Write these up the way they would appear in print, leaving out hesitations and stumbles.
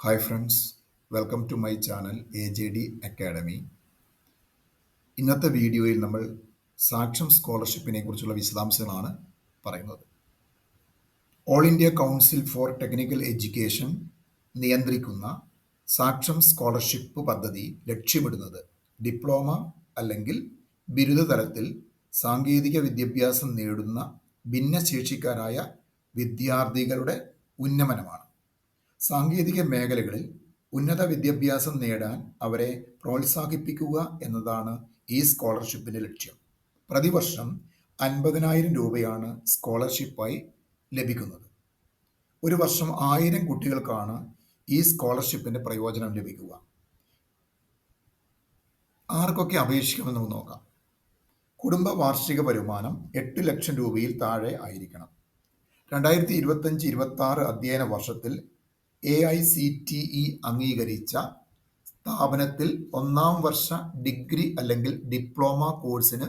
Hi friends, welcome to my channel AJD academy. ഇന്നത്തെ വീഡിയോയിൽ നമ്മൾ സാക്ഷം സ്കോളർഷിപ്പിനെ കുറിച്ചുള്ള വിശദാംശങ്ങളാണ് പറയുന്നത്. All India council for technical education നിയന്ത്രിക്കുന്ന സാക്ഷം സ്കോളർഷിപ്പ് പദ്ധതി ലക്ഷ്യമിടുന്നത് ഡിപ്ലോമ അല്ലെങ്കിൽ ബിരുദ തലത്തിൽ സാങ്കേതിക വിദ്യാഭ്യാസം നേടുന്ന ഭിന്നശേഷിക്കാരായ വിദ്യാർത്ഥികളുടെ ഉന്നമനമാണ്. സാങ്കേതിക മേഖലകളിൽ ഉന്നത വിദ്യാഭ്യാസം നേടാൻ അവരെ പ്രോത്സാഹിപ്പിക്കുക എന്നതാണ് ഈ സ്കോളർഷിപ്പിൻ്റെ ലക്ഷ്യം. പ്രതിവർഷം 50,000 രൂപയാണ് സ്കോളർഷിപ്പായി ലഭിക്കുന്നത്. ഒരു വർഷം 1000 കുട്ടികൾക്കാണ് ഈ സ്കോളർഷിപ്പിൻ്റെ പ്രയോജനം ലഭിക്കുക. ആർക്കൊക്കെ അപേക്ഷിക്കുമെന്ന് നമുക്ക് നോക്കാം. കുടുംബ വാർഷിക വരുമാനം 8 ലക്ഷം രൂപയിൽ താഴെ ആയിരിക്കണം. 2025-26 അധ്യയന വർഷത്തിൽ AICTE അംഗീകരിച്ച സ്ഥാപനത്തിൽ 1-ാം വർഷ ഡിഗ്രി അല്ലെങ്കിൽ ഡിപ്ലോമ കോഴ്സിന്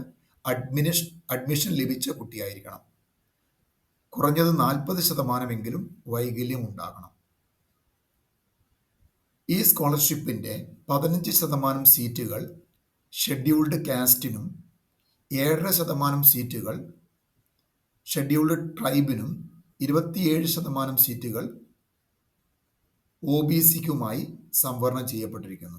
അഡ്മിഷൻ ലഭിച്ച കുട്ടിയായിരിക്കണം. കുറഞ്ഞത് 40% വൈകല്യം ഉണ്ടാകണം. ഈ സ്കോളർഷിപ്പിൻ്റെ 15% സീറ്റുകൾ ഷെഡ്യൂൾഡ് കാസ്റ്റിനും 7.5% സീറ്റുകൾ ഷെഡ്യൂൾഡ് ട്രൈബിനും 27% സീറ്റുകൾ OBCക്കുമായി സംവരണം ചെയ്യപ്പെട്ടിരിക്കുന്നു.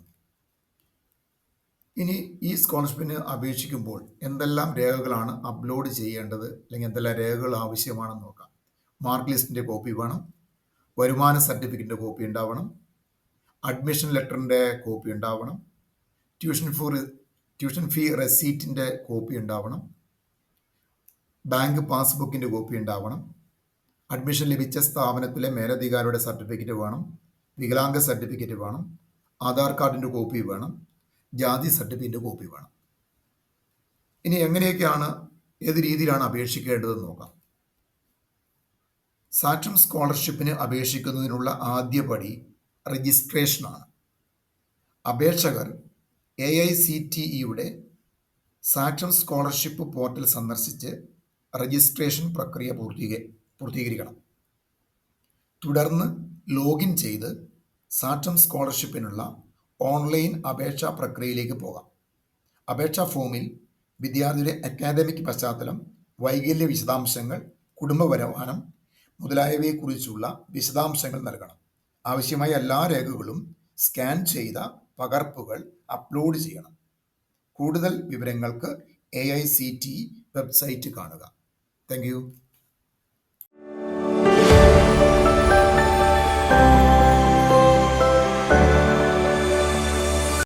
ഇനി ഈ സ്കോളർഷിപ്പിന് അപേക്ഷിക്കുമ്പോൾ എന്തെല്ലാം രേഖകളാണ് അപ്ലോഡ് ചെയ്യേണ്ടത്, അല്ലെങ്കിൽ എന്തെല്ലാം രേഖകൾ ആവശ്യമാണെന്ന് നോക്കാം. മാർക്ക് ലിസ്റ്റിൻ്റെ കോപ്പി വേണം, വരുമാന സർട്ടിഫിക്കറ്റിൻ്റെ കോപ്പി ഉണ്ടാവണം, അഡ്മിഷൻ ലെറ്ററിൻ്റെ കോപ്പി ഉണ്ടാവണം, ട്യൂഷൻ ഫീ റെസീറ്റിൻ്റെ കോപ്പി ഉണ്ടാവണം, ബാങ്ക് പാസ്ബുക്കിൻ്റെ കോപ്പി ഉണ്ടാവണം, അഡ്മിഷൻ ലഭിച്ച സ്ഥാപനത്തിലെ മേലധികാരിയുടെ സർട്ടിഫിക്കറ്റ് വേണം, വികലാംഗ സർട്ടിഫിക്കറ്റ് വേണം, ആധാർ കാർഡിൻ്റെ കോപ്പി വേണം, ജാതി സർട്ടിഫിക്കറ്റ് കോപ്പി വേണം. ഇനി എങ്ങനെയൊക്കെയാണ്, ഏത് രീതിയിലാണ് അപേക്ഷിക്കേണ്ടതെന്ന് നോക്കാം. സാക്ഷം സ്കോളർഷിപ്പിന് അപേക്ഷിക്കുന്നതിനുള്ള ആദ്യപടി രജിസ്ട്രേഷനാണ്. അപേക്ഷകർ AICTEയുടെ സാക്ഷം സ്കോളർഷിപ്പ് പോർട്ടൽ സന്ദർശിച്ച് രജിസ്ട്രേഷൻ പ്രക്രിയ പൂർത്തീകരിക്കണം. തുടർന്ന് ലോഗിൻ ചെയ്ത് സാക്ഷം സ്കോളർഷിപ്പിനുള്ള ഓൺലൈൻ അപേക്ഷാ പ്രക്രിയയിലേക്ക് പോകാം. അപേക്ഷാ ഫോമിൽ വിദ്യാർത്ഥിയുടെ അക്കാദമിക് പശ്ചാത്തലം, വൈകല്യ വിശദാംശങ്ങൾ, കുടുംബ വരുമാനം മുതലായവയെക്കുറിച്ചുള്ള വിശദാംശങ്ങൾ നൽകണം. ആവശ്യമായ എല്ലാ രേഖകളും സ്കാൻ ചെയ്ത പകർപ്പുകൾ അപ്ലോഡ് ചെയ്യണം. കൂടുതൽ വിവരങ്ങൾക്ക് AICTE വെബ്സൈറ്റ് കാണുക. Thank you.